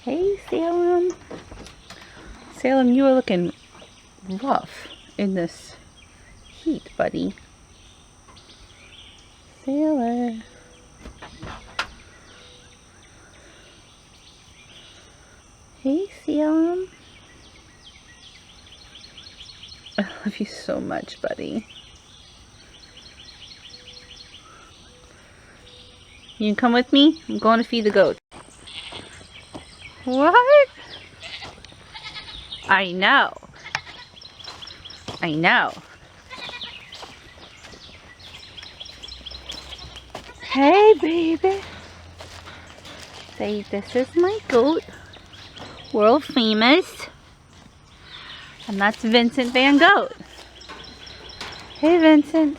Hey, Salem. Salem, you are looking rough in this heat, buddy. Sailor. Hey, Salem. I love you so much, buddy. You can come with me? I'm going to feed the goat. What? I know. I know. Hey, baby. Say, this is my goat. World famous. And that's Vincent Van Gogh. Hey, Vincent.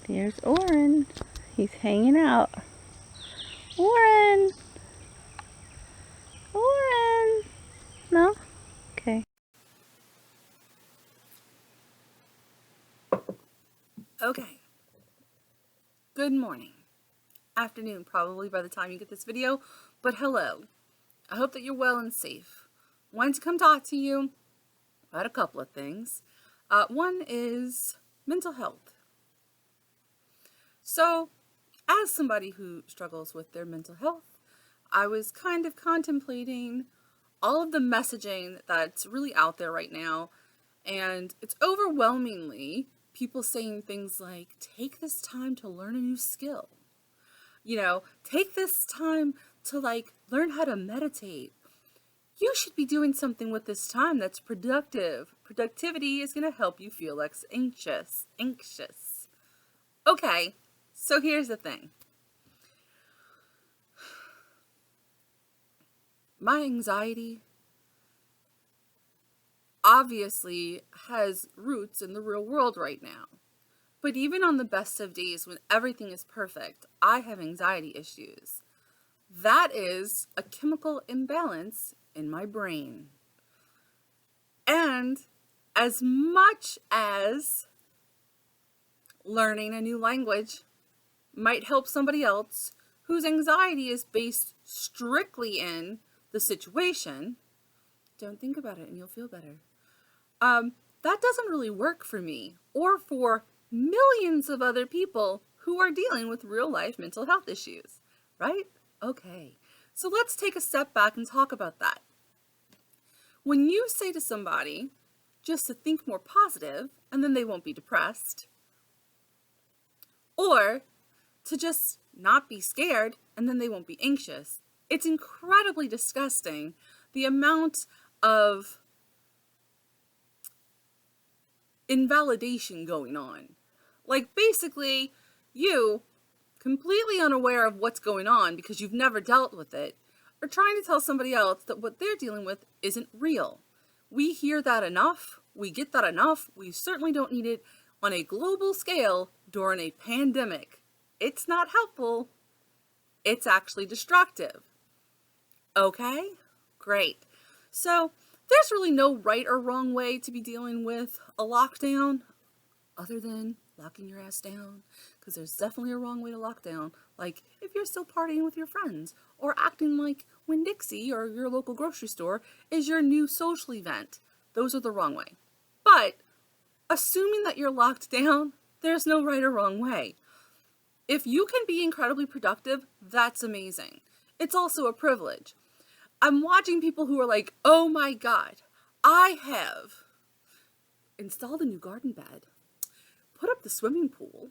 There's Oren. He's hanging out. Oren! Oren! No? Okay. Okay. Good morning. Afternoon, probably by the time you get this video, but hello. I hope that you're well and safe. Wanted to come talk to you about a couple of things. One is mental health. So, as somebody who struggles with their mental health, I was kind of contemplating all of the messaging that's really out there right now, and it's overwhelmingly people saying things like, take this time to learn a new skill. Take this time to learn how to meditate. You should be doing something with this time that's productive. Productivity is going to help you feel less anxious. Okay, so here's the thing. My anxiety obviously has roots in the real world right now. But even on the best of days when everything is perfect, I have anxiety issues. That is a chemical imbalance in my brain. And as much as learning a new language might help somebody else whose anxiety is based strictly in the situation, don't think about it and you'll feel better. That doesn't really work for me or for millions of other people who are dealing with real life mental health issues, right? Okay, so let's take a step back and talk about that. When you say to somebody just to think more positive and then they won't be depressed, or to just not be scared and then they won't be anxious, it's incredibly disgusting the amount of invalidation going on. Like, basically, you, completely unaware of what's going on because you've never dealt with it, are trying to tell somebody else that what they're dealing with isn't real. We hear that enough. We get that enough. We certainly don't need it on a global scale during a pandemic. It's not helpful. It's actually destructive. Okay? Great. So, there's really no right or wrong way to be dealing with a lockdown other than locking your ass down, because there's definitely a wrong way to lock down. Like if you're still partying with your friends or acting like Winn-Dixie or your local grocery store is your new social event. Those are the wrong way. But assuming that you're locked down, there's no right or wrong way. If you can be incredibly productive, that's amazing. It's also a privilege. I'm watching people who are like, oh my God, I have installed a new garden bed, put up the swimming pool.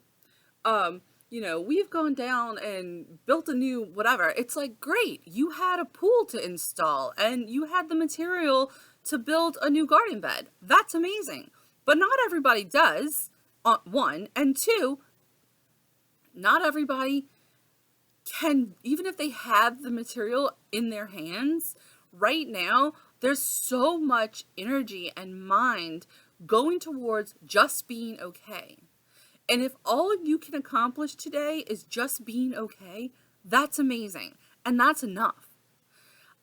We've gone down and built a new whatever. It's like, great, you had a pool to install and you had the material to build a new garden bed. That's amazing. But not everybody does, one. And two, not everybody can, even if they have the material in their hands, right now, there's so much energy and mind going towards just being okay. And if all you can accomplish today is just being okay, That's amazing. And that's enough.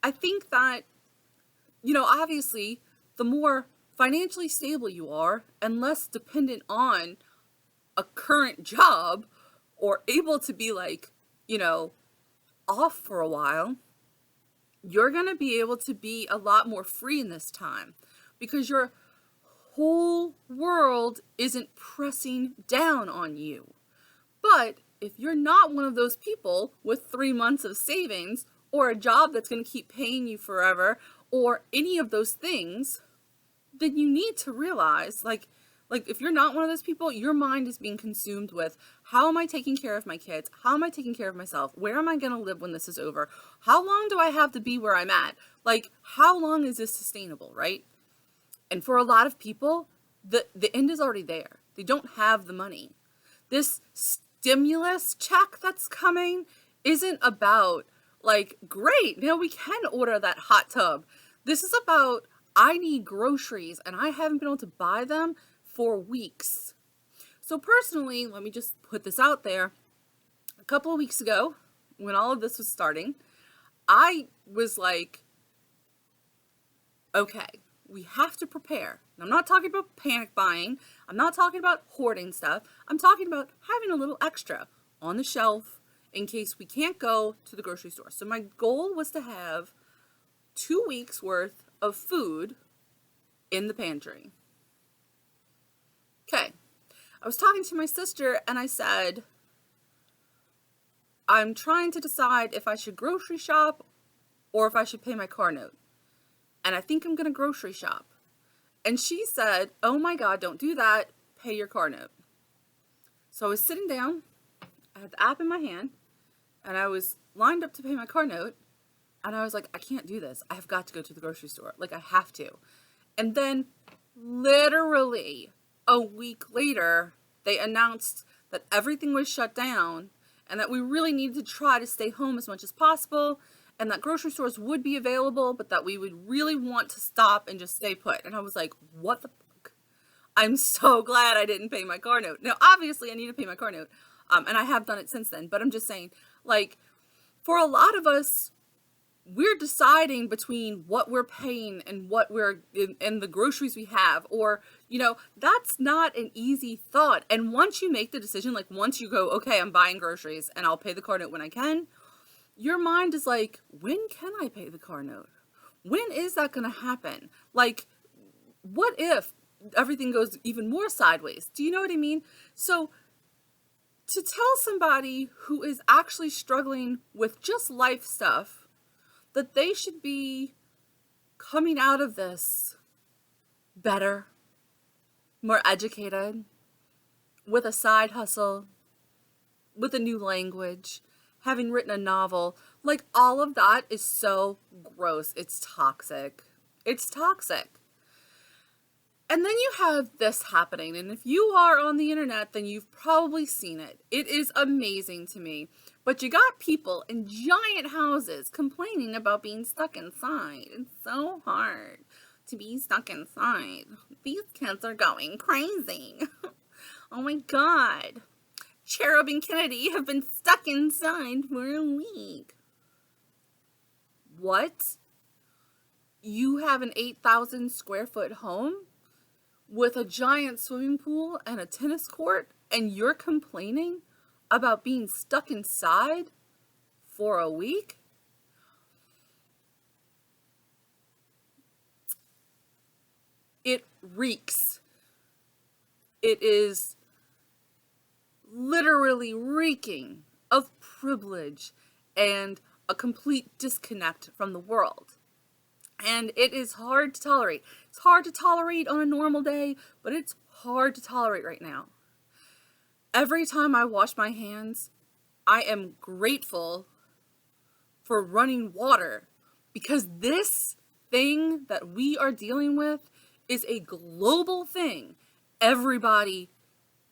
I think that, obviously, the more financially stable you are and less dependent on a current job or able to be like, off for a while, you're going to be able to be a lot more free in this time because your whole world isn't pressing down on you. But if you're not one of those people with 3 months of savings or a job that's going to keep paying you forever or any of those things, then you need to realize, like if you're not one of those people, your mind is being consumed with, how am I taking care of my kids? How am I taking care of myself? Where am I going to live when this is over? How long do I have to be where I'm at? Like, how long is this sustainable, right? And for a lot of people, the end is already there. They don't have the money. This stimulus check that's coming isn't about, like, great, we can order that hot tub. This is about, I need groceries and I haven't been able to buy them for weeks. So personally, let me just put this out there. A couple of weeks ago, when all of this was starting, I was like, okay, we have to prepare. And I'm not talking about panic buying. I'm not talking about hoarding stuff. I'm talking about having a little extra on the shelf in case we can't go to the grocery store. So my goal was to have 2 weeks worth of food in the pantry. Okay. I was talking to my sister and I said, I'm trying to decide if I should grocery shop or if I should pay my car note. And I think I'm going to grocery shop. And she said, oh my God, don't do that. Pay your car note. So I was sitting down, I had the app in my hand, and I was lined up to pay my car note. And I was like, I can't do this. I have got to go to the grocery store. Like, I have to. And then literally a week later, they announced that everything was shut down and that we really needed to try to stay home as much as possible and that grocery stores would be available, but that we would really want to stop and just stay put. And I was like, what the fuck? I'm so glad I didn't pay my car note. Now, obviously, I need to pay my car note, and I have done it since then. But I'm just saying, like, for a lot of us, we're deciding between what we're paying and what we're and the groceries we have, or that's not an easy thought. And once you make the decision, like once you go, okay, I'm buying groceries and I'll pay the car note when I can, your mind is like, when can I pay the car note? When is that going to happen? Like, what if everything goes even more sideways? Do you know what I mean? So to tell somebody who is actually struggling with just life stuff that they should be coming out of this better, more educated, with a side hustle, with a new language, having written a novel, like all of that is so gross. It's toxic. It's toxic. And then you have this happening, and if you are on the internet, then you've probably seen it. It is amazing to me. But you got people in giant houses complaining about being stuck inside. It's so hard to be stuck inside. These kids are going crazy. Oh my God. Cherub and Kennedy have been stuck inside for a week. What? You have an 8,000 square foot home with a giant swimming pool and a tennis court, and you're complaining about being stuck inside for a week? It reeks. It is literally reeking of privilege and a complete disconnect from the world. And it is hard to tolerate. It's hard to tolerate on a normal day, but it's hard to tolerate right now. Every time I wash my hands, I am grateful for running water, because this thing that we are dealing with is a global thing. Everybody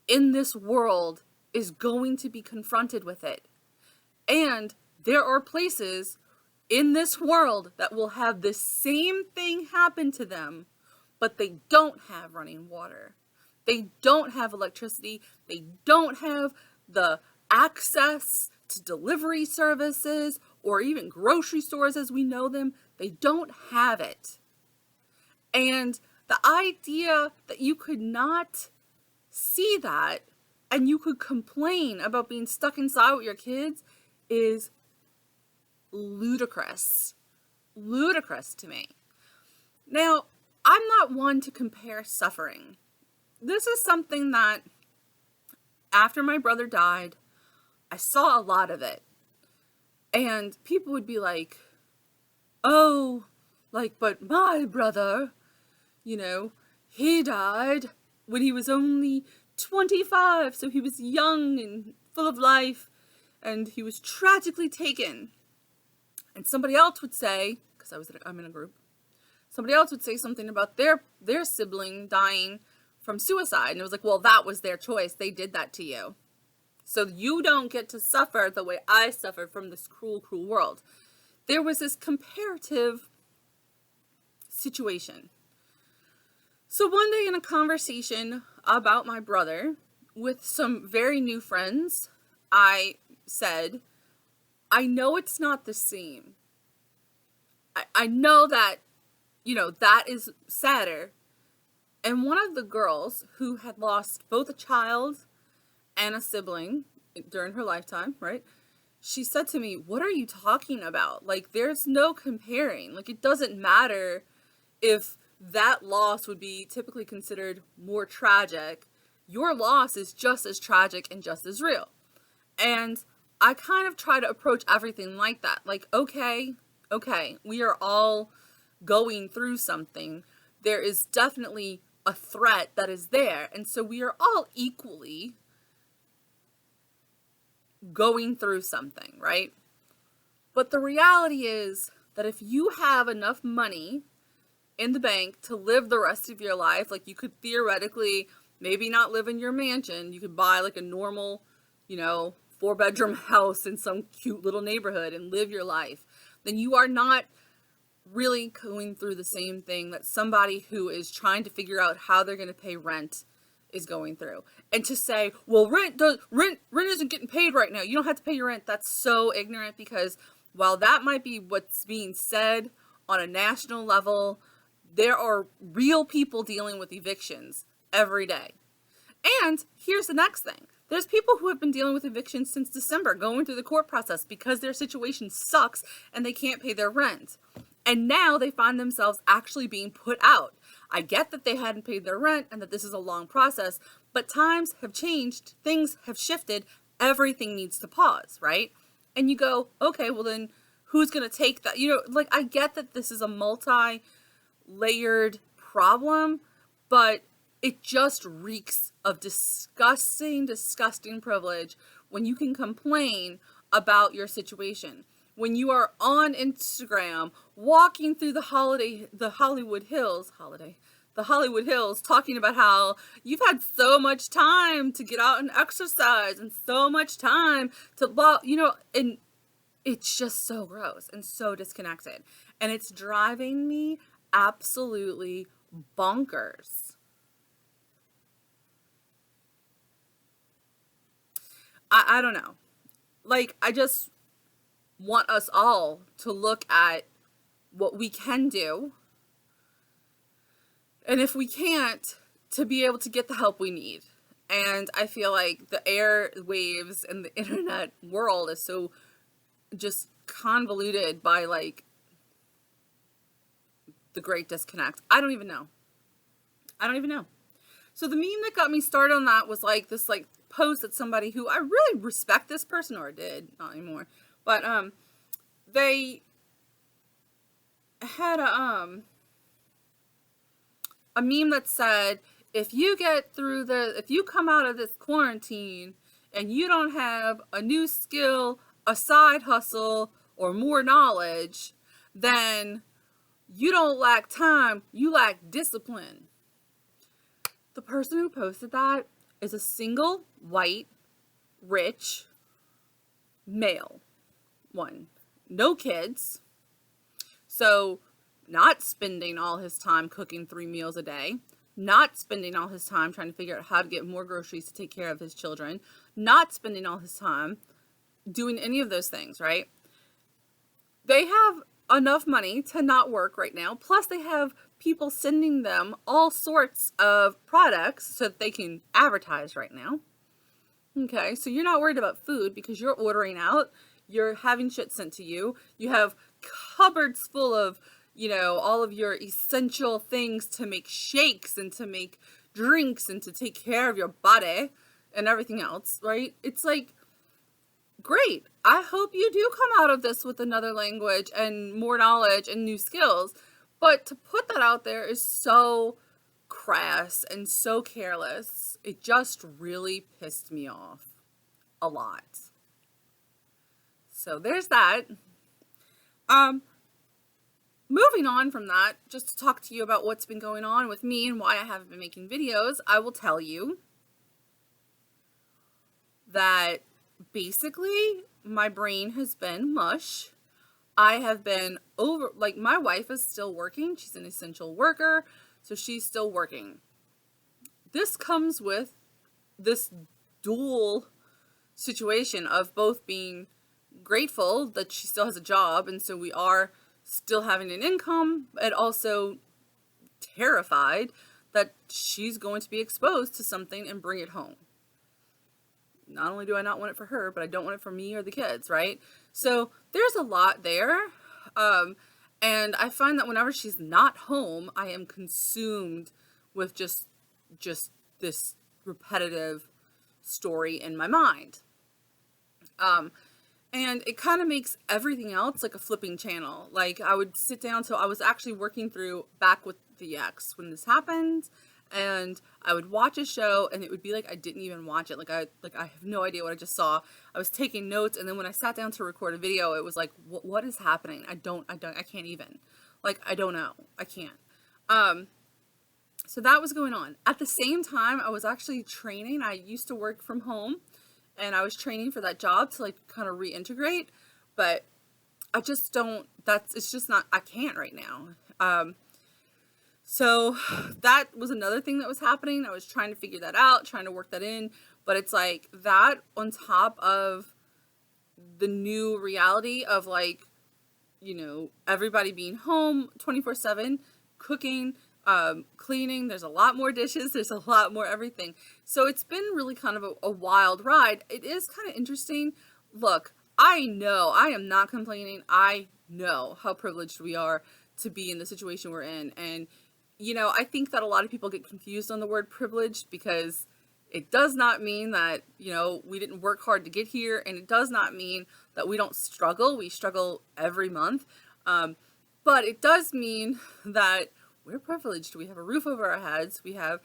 in this world is going to be confronted with it. And there are places in this world that will have the same thing happen to them, but they don't have running water. They don't have electricity. They don't have the access to delivery services or even grocery stores as we know them. They don't have it. And the idea that you could not see that and you could complain about being stuck inside with your kids is ludicrous. Ludicrous to me. Now, I'm not one to compare suffering. This is something that after my brother died, I saw a lot of it. And people would be like, oh, like, but my brother, he died when he was only 25, so he was young and full of life, and he was tragically taken. And somebody else would say, because I'm in a group, somebody else would say something about their sibling dying from suicide. And it was like, well, that was their choice. They did that to you. So you don't get to suffer the way I suffered from this cruel, cruel world. There was this comparative situation. So one day in a conversation about my brother with some very new friends, I said, I know it's not the same. I know that, that is sadder. And one of the girls who had lost both a child and a sibling during her lifetime, right? She said to me, what are you talking about? Like, there's no comparing. Like, it doesn't matter if that loss would be typically considered more tragic. Your loss is just as tragic and just as real. And I kind of try to approach everything like that. Like, okay, we are all going through something. There is definitely a threat that is there. And so we are all equally going through something, right? But the reality is that if you have enough money in the bank to live the rest of your life, like you could theoretically maybe not live in your mansion, you could buy like a normal, 4-bedroom house in some cute little neighborhood and live your life, then you are not really going through the same thing that somebody who is trying to figure out how they're going to pay rent is going through. And to say, well, rent isn't getting paid right now, you don't have to pay your rent, that's so ignorant, because while that might be what's being said on a national level, there are real people dealing with evictions every day. And here's the next thing. There's people who have been dealing with evictions since December, going through the court process because their situation sucks and they can't pay their rent. And now they find themselves actually being put out. I get that they hadn't paid their rent and that this is a long process, but times have changed, things have shifted, everything needs to pause, right? And you go, okay, well then who's going to take that? I get that this is a multi-layered problem, but it just reeks of disgusting privilege when you can complain about your situation. When you are on Instagram walking through the Hollywood Hills, talking about how you've had so much time to get out and exercise and so much time to, and it's just so gross and so disconnected. And it's driving me absolutely bonkers. I don't know. I just want us all to look at what we can do. And if we can't, to be able to get the help we need. And I feel like the airwaves and the internet world is so just convoluted by the great disconnect. I don't even know. So the meme that got me started on that was this post that somebody who I really respect this person, or did, not anymore, but they had a meme that said, if you come out of this quarantine and you don't have a new skill, a side hustle, or more knowledge, then you don't lack time, you lack discipline. The person who posted that is a single, white, rich, male one. No kids. So not spending all his time cooking 3 meals a day. Not spending all his time trying to figure out how to get more groceries to take care of his children. Not spending all his time doing any of those things, right? They have enough money to not work right now. Plus, they have people sending them all sorts of products so that they can advertise right now. Okay, so you're not worried about food because you're ordering out, you're having shit sent to you, you have cupboards full of, all of your essential things to make shakes and to make drinks and to take care of your body and everything else, right? It's like, great. I hope you do come out of this with another language and more knowledge and new skills. But to put that out there is so crass and so careless. It just really pissed me off a lot. So there's that. Moving on from that, just to talk to you about what's been going on with me and why I haven't been making videos, I will tell you that basically my brain has been mush. I have been my wife is still working. She's an essential worker, so she's still working. This comes with this dual situation of both being grateful that she still has a job, and so we are still having an income, but also terrified that she's going to be exposed to something and bring it home. Not only do I not want it for her, but I don't want it for me or the kids, right? So there's a lot there. And I find that whenever she's not home, I am consumed with just this repetitive story in my mind. And it kind of makes everything else like a flipping channel. Like I would sit down, so I was actually working through back with the ex when this happened, and I would watch a show and it would be like I didn't even watch it. Like I have no idea what I just saw. I was taking notes, and then when I sat down to record a video, it was like, what is happening? I can't even. Like I don't know. I can't. So that was going on. At the same time, I was actually training. I used to work from home, and I was training for that job to like kind of reintegrate, but I just don't, it's just not, I can't right now. So that was another thing that was happening. I was trying to figure that out, trying to work that in, but it's like that on top of the new reality of like, everybody being home 24/7, cooking, cleaning, there's a lot more dishes, there's a lot more everything. So it's been really kind of a wild ride. It is kind of interesting. Look, I know, I am not complaining. I know how privileged we are to be in the situation we're in. And, I think that a lot of people get confused on the word privileged because it does not mean that, we didn't work hard to get here. And it does not mean that we don't struggle. We struggle every month. But it does mean that we're privileged. We have a roof over our heads. We have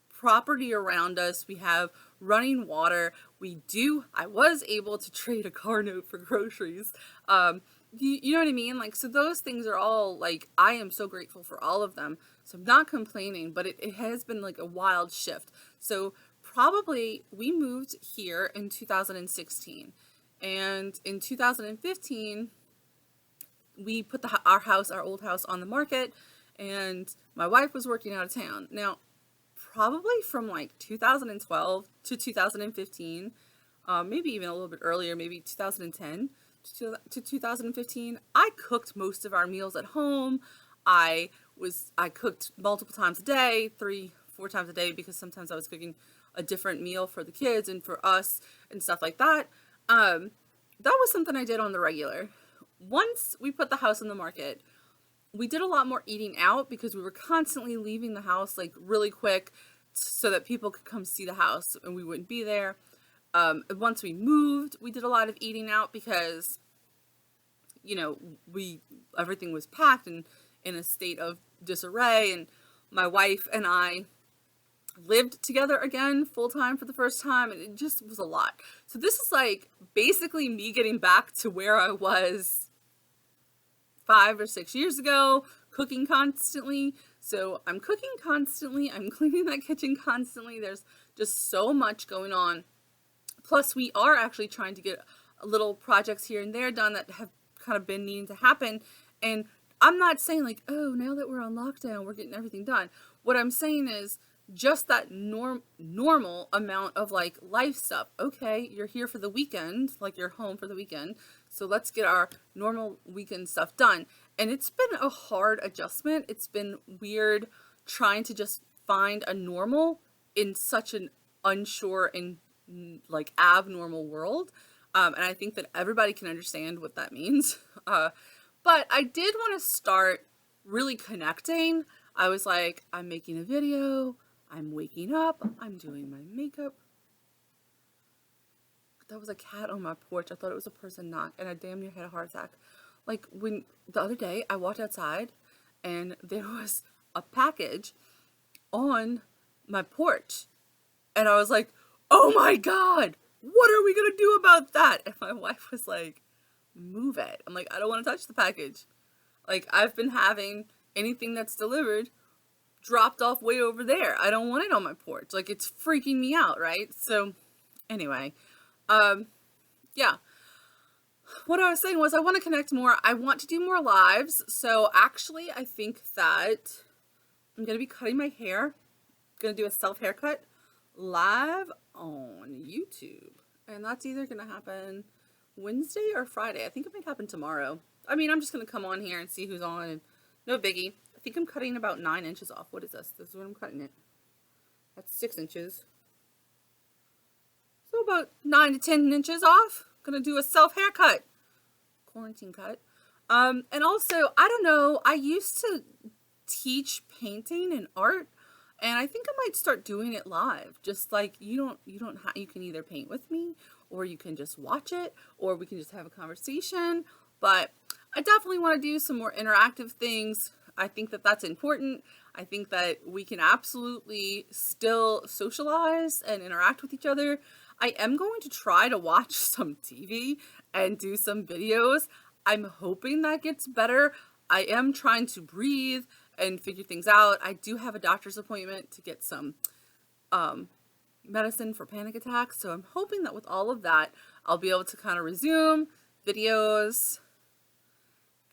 property around us. We have running water. I was able to trade a car note for groceries. You know what I mean? Like, so those things are all like, I am so grateful for all of them. So I'm not complaining, but it has been like a wild shift. So probably we moved here in 2016, and in 2015, we put our old house on the market, and my wife was working out of town. Now, probably from like 2012 to 2015, maybe even a little bit earlier, maybe 2010 to 2015, I cooked most of our meals at home. I cooked multiple times a day, 3-4 times a day, because sometimes I was cooking a different meal for the kids and for us and stuff like that. That was something I did on the regular. Once we put the house on the market, we did a lot more eating out because we were constantly leaving the house like really quick so that people could come see the house and we wouldn't be there. Once we moved, we did a lot of eating out because, everything was packed and in a state of disarray, and my wife and I lived together again full time for the first time, and it just was a lot. So this is like basically me getting back to where I was 5 or 6 years ago, cooking constantly. So I'm cooking constantly. I'm cleaning that kitchen constantly. There's just so much going on. Plus, we are actually trying to get little projects here and there done that have kind of been needing to happen. And I'm not saying like, oh, now that we're on lockdown, we're getting everything done. What I'm saying is just that normal amount of like life stuff. Okay, you're here for the weekend, like you're home for the weekend, so let's get our normal weekend stuff done. And it's been a hard adjustment. It's been weird trying to just find a normal in such an unsure and like abnormal world. And I think that everybody can understand what that means. But I did want to start really connecting. I was like, I'm making a video, I'm waking up, I'm doing my makeup. That was a cat on my porch. I thought it was a person knock, and I damn near had a heart attack. Like when the other day I walked outside and there was a package on my porch, and I was like, oh my God, what are we gonna do about that? And my wife was like, move it. I'm like, I don't want to touch the package. Like, I've been having anything that's delivered dropped off way over there. I don't want it on my porch. Like, it's freaking me out, right? So anyway, yeah. What I was saying was I want to connect more. I want to do more lives. So actually, I think that I'm going to be cutting my hair. I'm going to do a self haircut live on YouTube. And that's either going to happen Wednesday or Friday. I think it might happen tomorrow. I mean, I'm just going to come on here and see who's on. And no biggie. I think I'm cutting about 9 inches off. What is this? This is what I'm cutting it. That's 6 inches. So about 9 to 10 inches off. I'm going to do a self haircut. Quarantine cut. And also, I don't know, I used to teach painting and art, and I think I might start doing it live. Just like you can either paint with me, or you can just watch it, or we can just have a conversation. But I definitely want to do some more interactive things. I think that that's important. I think that we can absolutely still socialize and interact with each other. I am going to try to watch some TV and do some videos. I'm hoping that gets better. I am trying to breathe and figure things out. I do have a doctor's appointment to get some medicine for panic attacks. So I'm hoping that with all of that, I'll be able to kind of resume videos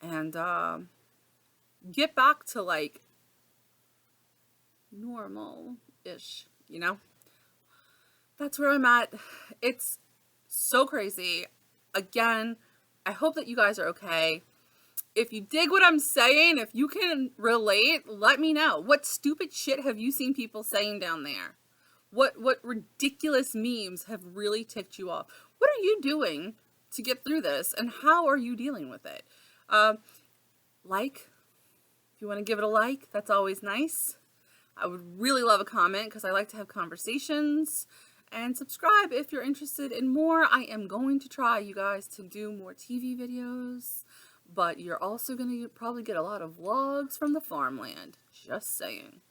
and get back to like normal-ish, you know? That's where I'm at. It's so crazy. Again, I hope that you guys are okay. If you dig what I'm saying, if you can relate, let me know. What stupid shit have you seen people saying down there? What ridiculous memes have really ticked you off? What are you doing to get through this, and how are you dealing with it? Like, if you want to give it a like, that's always nice. I would really love a comment because I like to have conversations. And subscribe if you're interested in more. I am going to try, you guys, to do more TV videos. But you're also going to probably get a lot of vlogs from the farmland. Just saying.